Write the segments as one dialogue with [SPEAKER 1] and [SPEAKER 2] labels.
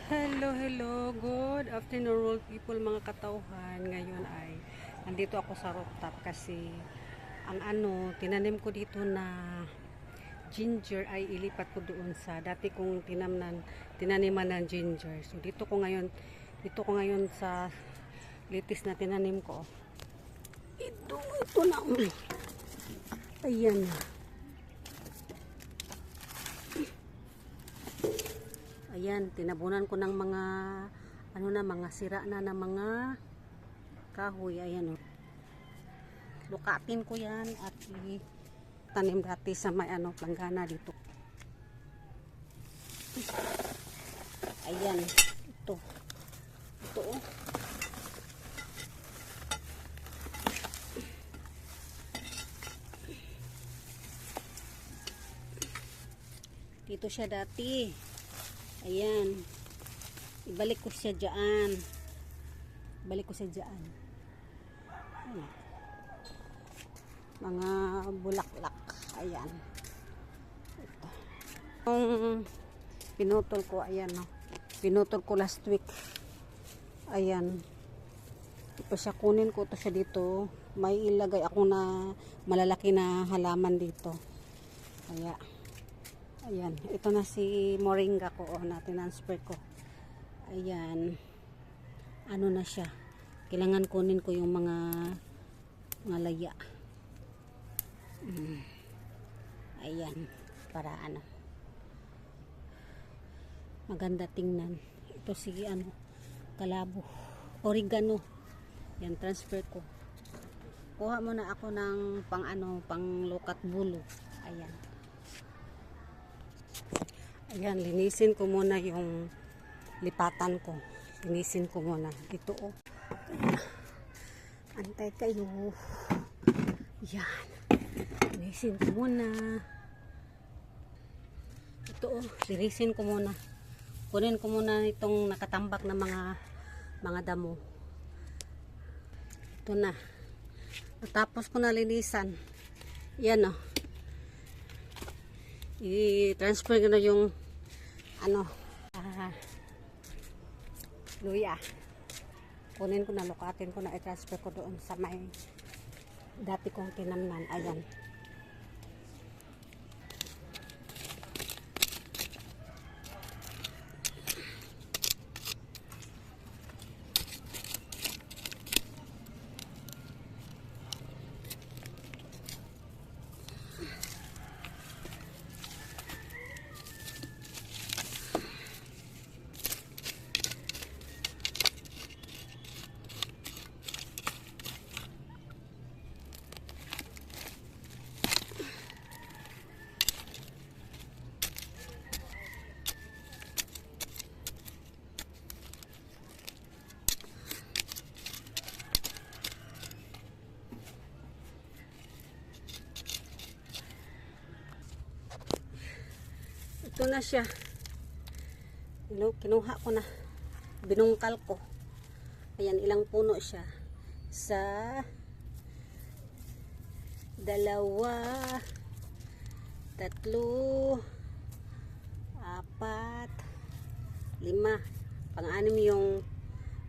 [SPEAKER 1] Hello, good afternoon world people, mga katauhan. Ngayon ay nandito ako sa rooftop kasi ang tinanim ko dito na ginger ay ilipat ko doon sa dati kong tinaniman ng ginger. So dito ko ngayon sa litis na tinanim ko. Ito na. Ayan na. Ayan, tinabunan ko ng mga mga sira na mga kahoy. Ayan, oh. Lukatin ko 'yan at tanim dati sa may planggana dito. Ayan, ito. Ito, oh. Dito siya dati. Ayan. Ibalik ko siya dyan. Ayan. Mga bulaklak. Ayan. Ito. Yung pinutol ko, ayan, no. Pinutol ko last week. Ayan. Ito siya, kunin ko ito siya dito. May ilagay ako na malalaki na halaman dito. Kaya ayan, ito na si moringa ko, na transfer ko. Ayan, na siya. Kailangan kunin ko yung mga laya. Ayan, para maganda tingnan. Ito si kalabo, oregano. Yan, transfer ko. Kuha muna ako ng pang lukat bulo. Ayan. Ayan, linisin ko muna yung lipatan ko. Linisin ko muna. Ito, oh. Antay kayo. Yan. Linisin ko muna. Ito, oh. Linisin ko muna. Kunin ko muna itong nakatambak na mga damo. Ito na. Tapos ko na linisan. Yan, oh. I-transfer ko na yung luya. Kunin ko na, lukatin ko na, i-transfer ko doon sa may dati kong tinamnan. Ayan. Ito na siya. Kinuha ko na. Binungkal ko. Ayan, ilang puno siya. Sa 2, 3, 4, 5. Pang-anim yung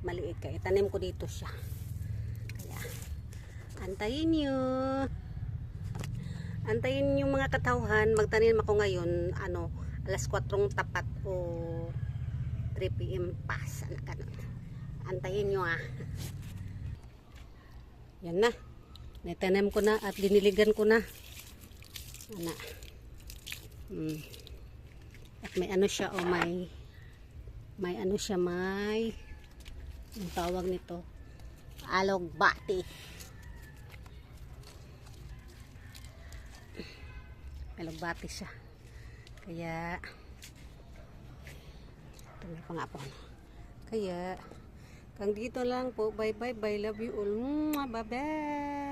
[SPEAKER 1] maliit. Kaya itanim ko dito siya. Kaya, antayin nyo. Antayin yung mga katauhan. Magtanim ako ngayon, alas 4 tapat o 3 PM pass. Antayin nyo, ah. Yan na. Naitanim ko na at diniligan ko na. At may siya, may yung tawag nito, alogbati. Alogbati siya. Kaya ito may pangapon. Kaya dito lang po. Bye bye. Love you all. Bye bye.